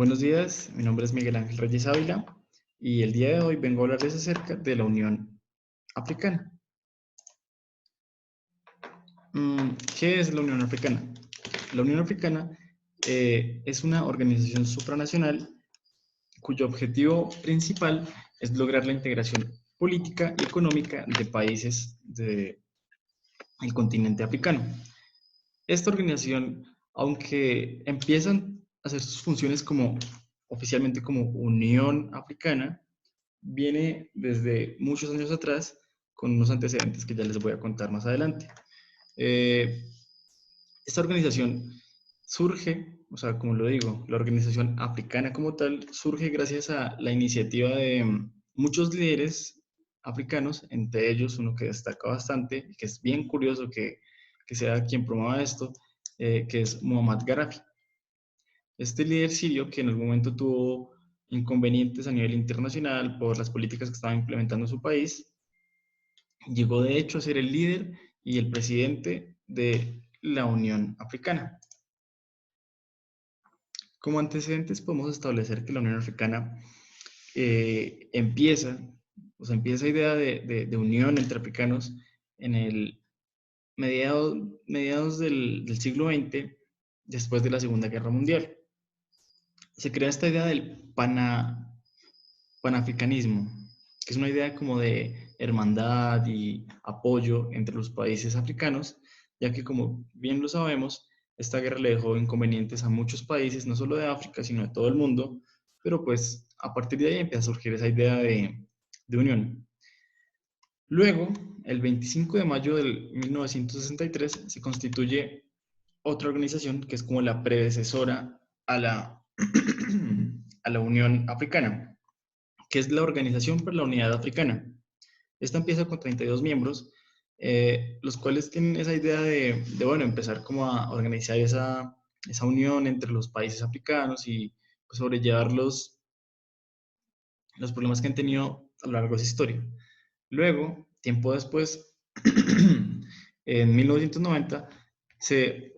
Buenos días, mi nombre es Miguel Ángel Reyes Ávila y el día de hoy vengo a hablarles acerca de la Unión Africana. ¿Qué es la Unión Africana? La Unión Africana es una organización supranacional cuyo objetivo principal es lograr la integración política y económica de países del continente africano. Esta organización, aunque empiezan a hacer sus funciones oficialmente como Unión Africana, viene desde muchos años atrás con unos antecedentes que ya les voy a contar más adelante. Eh, esta organización surge, o sea, como lo digo, la organización africana como tal surge gracias a la iniciativa de muchos líderes africanos, entre ellos uno que destaca bastante, que es bien curioso que sea quien promueva esto, que es Muammar Gaddafi. Este líder sirio que en algún momento tuvo inconvenientes a nivel internacional por las políticas que estaba implementando su país, llegó de hecho a ser el líder y el presidente de la Unión Africana. Como antecedentes podemos establecer que la Unión Africana empieza, o sea, empieza esa idea de unión entre africanos en el mediados del siglo XX, después de la Segunda Guerra Mundial. Se crea esta idea del panafricanismo, que es una idea como de hermandad y apoyo entre los países africanos, ya que como bien lo sabemos, esta guerra le dejó inconvenientes a muchos países, no solo de África, sino de todo el mundo, pero pues a partir de ahí empieza a surgir esa idea de unión. Luego, el 25 de mayo del 1963, se constituye otra organización que es como la predecesora a a la Unión Africana, que es la Organización para la Unidad Africana. Esta empieza con 32 miembros, los cuales tienen esa idea bueno, empezar como a organizar esa unión entre los países africanos y pues, sobrellevar los problemas que han tenido a lo largo de su historia. Luego, tiempo después, en 1990, se,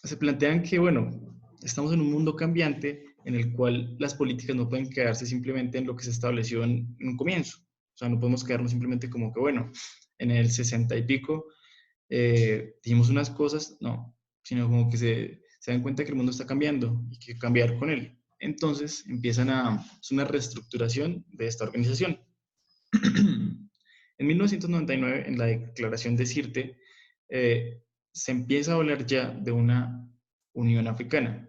se plantean que, bueno, estamos en un mundo cambiante en el cual las políticas no pueden quedarse simplemente en lo que se estableció en un comienzo. O sea, no podemos quedarnos simplemente como que, bueno, en el 60 y pico dijimos unas cosas, no, sino como que se dan cuenta que el mundo está cambiando y que cambiar con él. Entonces empiezan es una reestructuración de esta organización. En 1999, en la declaración de Sirte, se empieza a hablar ya de una Unión Africana,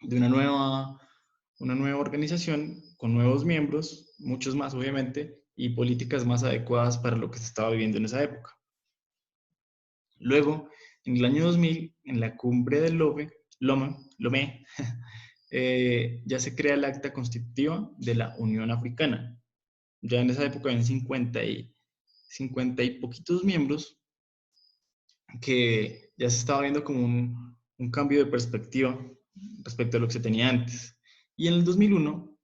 de una nueva organización con nuevos miembros, muchos más obviamente, y políticas más adecuadas para lo que se estaba viviendo en esa época. Luego, en el año 2000, en la cumbre del Lomé, ya se crea el acta constitutiva de la Unión Africana. Ya en esa época habían 50 y poquitos miembros que ya se estaba viendo como un cambio de perspectiva respecto a lo que se tenía antes. Y en el 2001,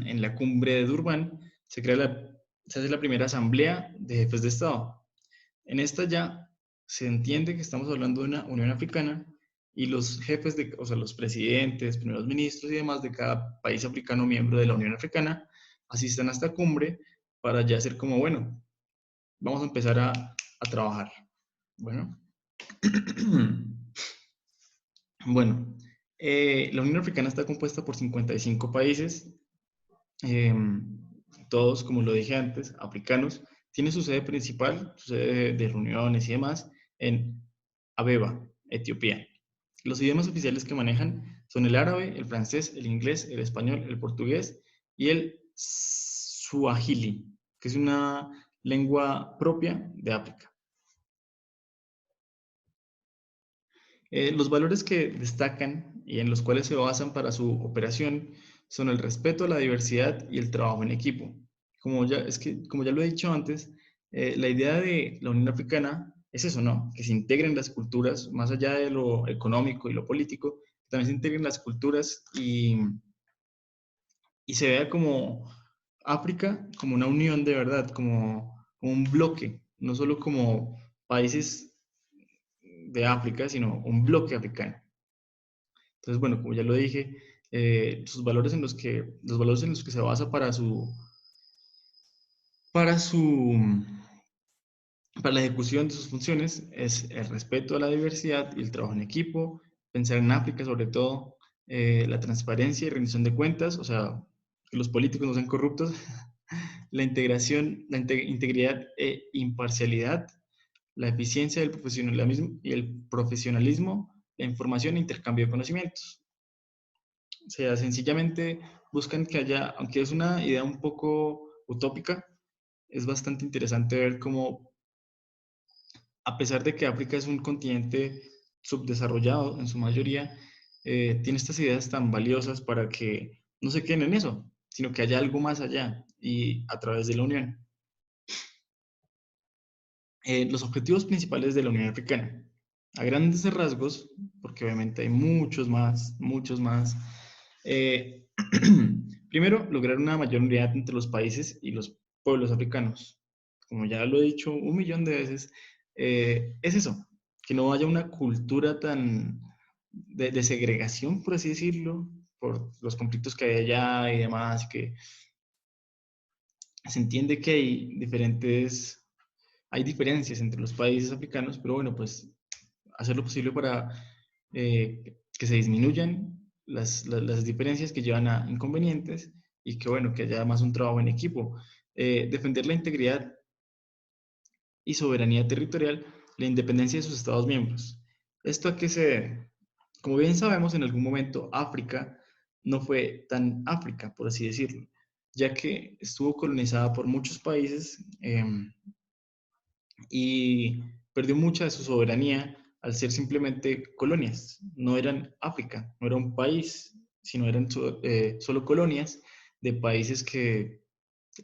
en la cumbre de Durban, se hace la primera asamblea de jefes de Estado. En esta ya se entiende que estamos hablando de una Unión Africana y los jefes, o sea, los presidentes, primeros ministros y demás de cada país africano miembro de la Unión Africana asisten a esta cumbre para ya ser como, bueno, vamos a empezar a trabajar. Bueno, bueno, la Unión Africana está compuesta por 55 países, eh, todos, como lo dije antes, africanos. Tiene su sede principal, su sede de reuniones y demás, en Abeba, Etiopía. Los idiomas oficiales que manejan son el árabe, el francés, el inglés, el español, el portugués y el suajili, que es una lengua propia de África. Los valores que destacan y en los cuales se basan para su operación son el respeto a la diversidad y el trabajo en equipo. Como ya lo he dicho antes, la idea de la Unión Africana es eso, ¿no? Que se integren las culturas, más allá de lo económico y lo político, también se integren las culturas y se vea como África como una unión de verdad, como un bloque, no solo como países de África, sino un bloque africano. Entonces, bueno, como ya lo dije, los valores en los que se basa para su, para la ejecución de sus funciones es el respeto a la diversidad y el trabajo en equipo, pensar en África sobre todo, la transparencia y rendición de cuentas, o sea, que los políticos no sean corruptos, la integración, integridad e imparcialidad, la eficiencia del profesionalismo y el profesionalismo, la información e intercambio de conocimientos. O sea, sencillamente buscan que haya, aunque es una idea un poco utópica, es bastante interesante ver cómo, a pesar de que África es un continente subdesarrollado en su mayoría, tiene estas ideas tan valiosas para que no se queden en eso, sino que haya algo más allá y a través de la Unión. Los objetivos principales de la Unión Africana. A grandes rasgos, porque obviamente hay muchos más. eh, Primero, lograr una mayor unidad entre los países y los pueblos africanos. Como ya lo he dicho un millón de veces, es eso, que no haya una cultura tan de segregación, por así decirlo, por los conflictos que hay allá y demás, que se entiende que hay diferencias entre los países africanos, pero bueno, pues hacer lo posible para que se disminuyan las diferencias que llevan a inconvenientes y que bueno, que haya más un trabajo en equipo. Defender la integridad y soberanía territorial, la independencia de sus Estados miembros. ¿Esto a qué se debe? Como bien sabemos, en algún momento África no fue tan África, por así decirlo, ya que estuvo colonizada por muchos países y perdió mucha de su soberanía al ser simplemente colonias. No eran África, no era un país, sino eran solo colonias de países que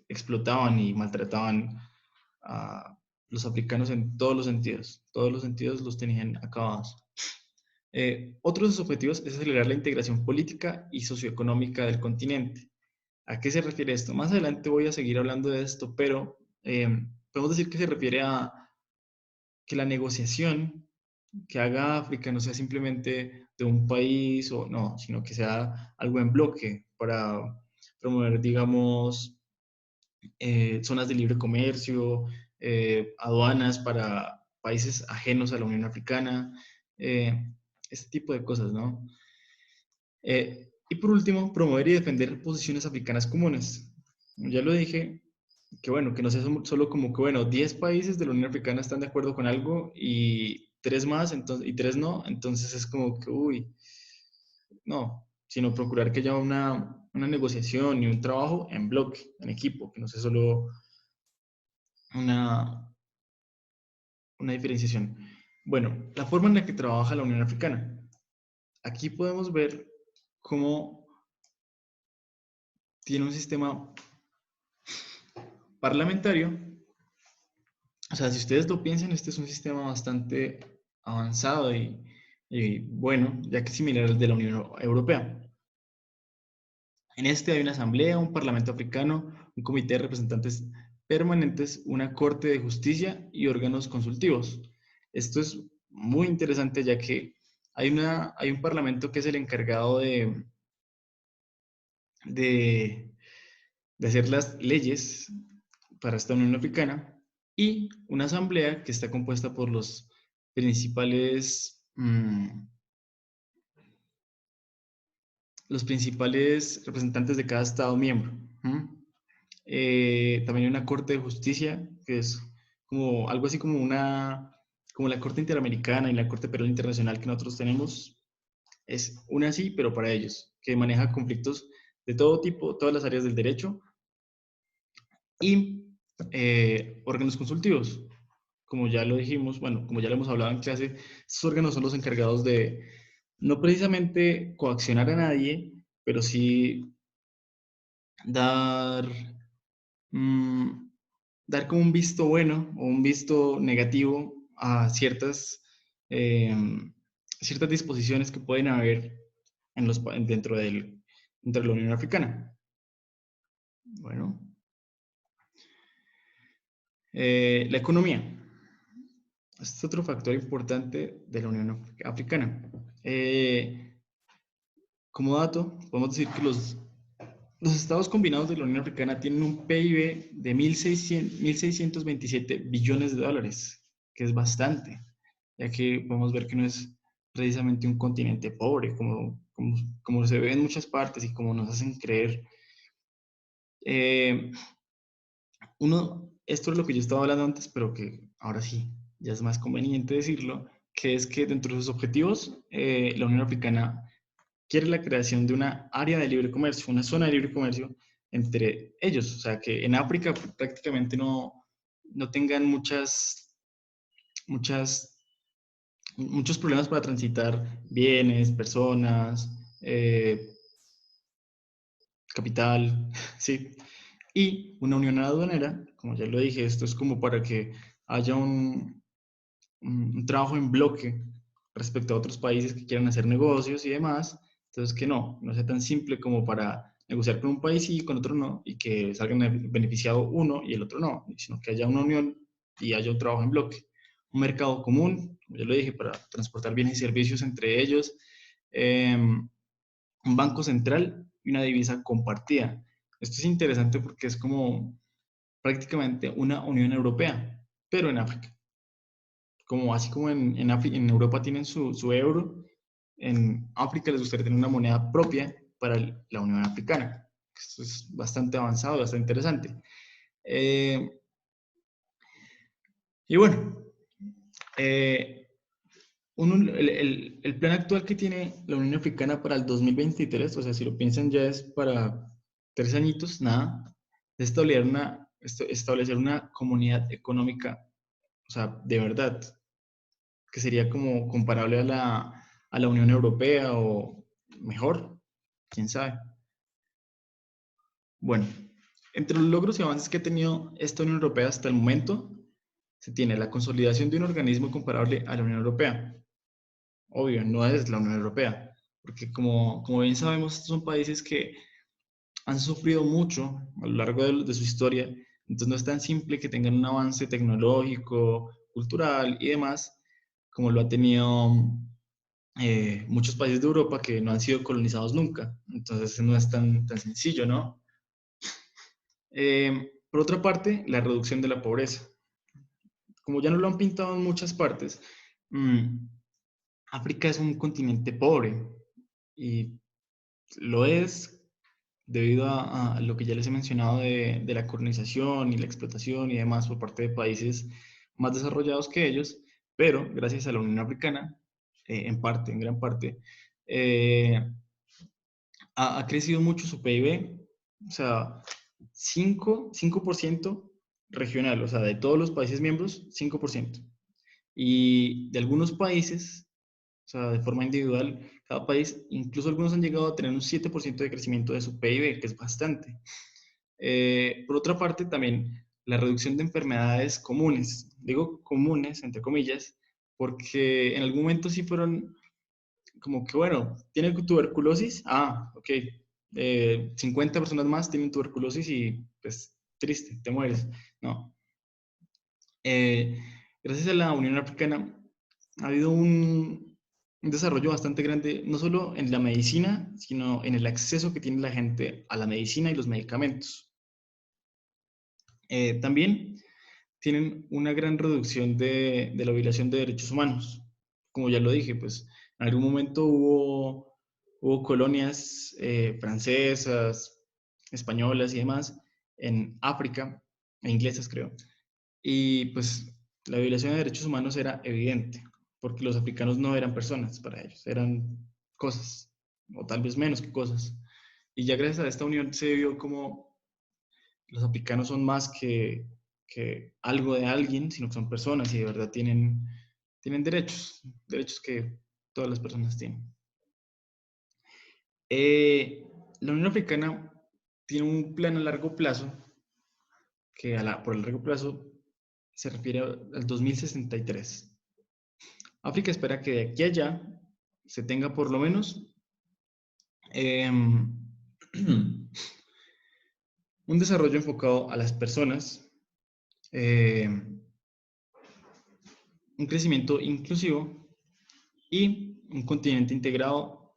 explotaban y maltrataban a los africanos en todos los sentidos los tenían acabados. Otro de sus objetivos es acelerar la integración política y socioeconómica del continente. ¿A qué se refiere esto? Más adelante voy a seguir hablando de esto, pero podemos decir que se refiere a que la negociación que haga África no sea simplemente de un país o no, sino que sea algo en bloque para promover, digamos, zonas de libre comercio, aduanas para países ajenos a la Unión Africana, este tipo de cosas, ¿no? Y por último, promover y defender posiciones africanas comunes. Ya lo dije, que bueno, que no sea solo como que, bueno, 10 países de la Unión Africana están de acuerdo con algo y 3 más, entonces, y 3 no, entonces es como que, uy, no, sino procurar que haya una negociación y un trabajo en bloque, en equipo, que no sea solo una, una diferenciación. Bueno, la forma en la que trabaja la Unión Africana. Aquí podemos ver cómo tiene un sistema parlamentario. O sea, si ustedes lo piensan, este es un sistema bastante avanzado y bueno, ya que es similar al de la Unión Europea. En este hay una asamblea, un parlamento africano, un comité de representantes permanentes, una corte de justicia y órganos consultivos. Esto es muy interesante ya que hay un parlamento que es el encargado de, de hacer las leyes para esta Unión Africana y una asamblea que está compuesta por principales, los principales representantes de cada Estado miembro. También hay una Corte de Justicia, que es como algo así como la Corte Interamericana y la Corte Penal Internacional que nosotros tenemos. Es una así, pero para ellos, que maneja conflictos de todo tipo, todas las áreas del derecho y órganos consultivos. Como ya lo dijimos, bueno, como ya lo hemos hablado en clase, estos órganos son los encargados de no precisamente coaccionar a nadie, pero sí dar, mm, dar como un visto bueno o un visto negativo a eh, ciertas disposiciones que pueden haber dentro de la Unión Africana. Bueno, la economía. Este es otro factor importante de la Unión Africana. como dato, podemos decir que los estados combinados de la Unión Africana tienen un PIB de 1.627 billones de dólares, que es bastante, ya que podemos ver que no es precisamente un continente pobre, como se ve en muchas partes y como nos hacen creer. Eh, Esto es lo que yo estaba hablando antes, pero que ahora sí, ya es más conveniente decirlo, que es que dentro de sus objetivos, la Unión Africana quiere la creación de una área de libre comercio, una zona de libre comercio entre ellos. O sea, que en África prácticamente no tengan muchas, muchos problemas para transitar bienes, personas, capital, ¿sí? Y una unión aduanera, como ya lo dije, esto es como para que haya un trabajo en bloque respecto a otros países que quieran hacer negocios y demás. Entonces, que no sea tan simple como para negociar con un país y con otro no, y que salgan beneficiado uno y el otro no, sino que haya una unión y haya un trabajo en bloque. Un mercado común, como ya lo dije, para transportar bienes y servicios entre ellos, un banco central y una divisa compartida. Esto es interesante porque es como prácticamente una Unión Europea, pero en África. Así como en Europa tienen su euro, en África les gustaría tener una moneda propia para la Unión Africana. Esto es bastante avanzado, bastante interesante. Y bueno, eh, el plan actual que tiene la Unión Africana para el 2023, o sea, si lo piensan ya es para 3 añitos, nada, es establecer una comunidad económica, o sea, de verdad, que sería como comparable a la Unión Europea o mejor, quién sabe. Bueno, entre los logros y avances que ha tenido esta Unión Europea hasta el momento, se tiene la consolidación de un organismo comparable a la Unión Europea. Obvio, no es la Unión Europea, porque como bien sabemos, estos son países que han sufrido mucho a lo largo de su historia, entonces no es tan simple que tengan un avance tecnológico, cultural y demás, como lo ha tenido muchos países de Europa que no han sido colonizados nunca. Entonces no es tan sencillo, ¿no? Por otra parte, la reducción de la pobreza. Como ya nos lo han pintado en muchas partes, mmm, África es un continente pobre y lo es debido a lo que ya les he mencionado de la colonización y la explotación y demás por parte de países más desarrollados que ellos, pero gracias a la Unión Africana, en parte, en gran parte, eh, ha crecido mucho su PIB, o sea, 5% regional, o sea, de todos los países miembros, 5%. Y de algunos países, o sea, de forma individual, cada país, incluso algunos han llegado a tener un 7% de crecimiento de su PIB, que es bastante. Por otra parte, también la reducción de enfermedades comunes, digo comunes, entre comillas, porque en algún momento sí fueron como que, bueno, ¿tiene tuberculosis? Ah, ok. 50 personas más tienen tuberculosis y pues triste, te mueres. No. Eh, Gracias a la Unión Africana ha habido un desarrollo bastante grande, no solo en la medicina, sino en el acceso que tiene la gente a la medicina y los medicamentos. También tienen una gran reducción de la violación de derechos humanos. Como ya lo dije, pues en algún momento hubo colonias francesas, españolas y demás en África, e inglesas creo, y pues la violación de derechos humanos era evidente, porque los africanos no eran personas para ellos, eran cosas, o tal vez menos que cosas. Y ya gracias a esta unión se vio como los africanos son más que algo de alguien, sino que son personas y de verdad tienen derechos que todas las personas tienen. La Unión Africana tiene un plan a largo plazo, que por el largo plazo se refiere al 2063. África espera que de aquí a allá se tenga por lo menos eh, un desarrollo enfocado a las personas, eh, un crecimiento inclusivo y un continente integrado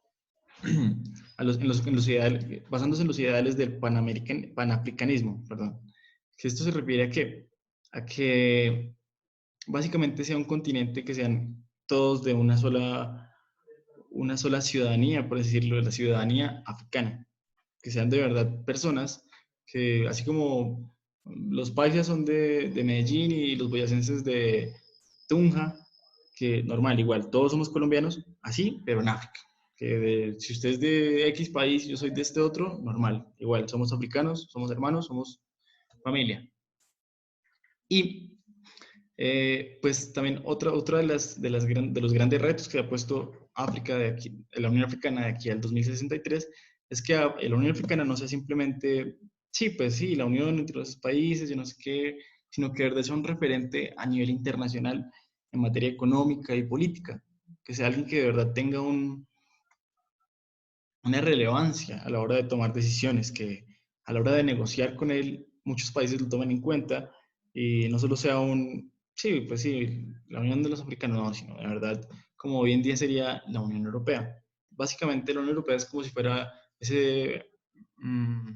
basándose en los ideales del panafricanismo, perdón. Que esto se refiere a que básicamente sea un continente que sean todos de una sola ciudadanía, por decirlo, la ciudadanía africana, que sean de verdad personas que, así como los paisas son de Medellín y los boyacenses de Tunja, que normal, igual, todos somos colombianos, así, pero en África. Si usted es de X país y yo soy de este otro, normal, igual, somos africanos, somos hermanos, somos familia. Y pues también otra de los grandes retos que ha puesto África de aquí, la Unión Africana de aquí al 2063 es que la Unión Africana no sea simplemente, sí, pues sí, la unión entre los países, yo no sé qué, sino que de verdad sea un referente a nivel internacional en materia económica y política, que sea alguien que de verdad tenga una relevancia a la hora de tomar decisiones, que a la hora de negociar con él muchos países lo tomen en cuenta y no solo sea sí, pues sí, la Unión de los Africanos, no, sino de verdad, como hoy en día sería la Unión Europea. Básicamente la Unión Europea es como si fuera mm,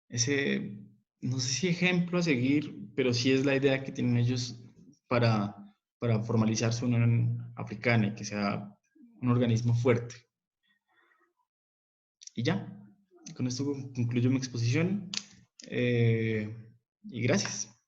ese, no sé si ejemplo a seguir, pero sí es la idea que tienen ellos para, para formalizar su Unión Africana y que sea un organismo fuerte. Y ya, con esto concluyo mi exposición y gracias.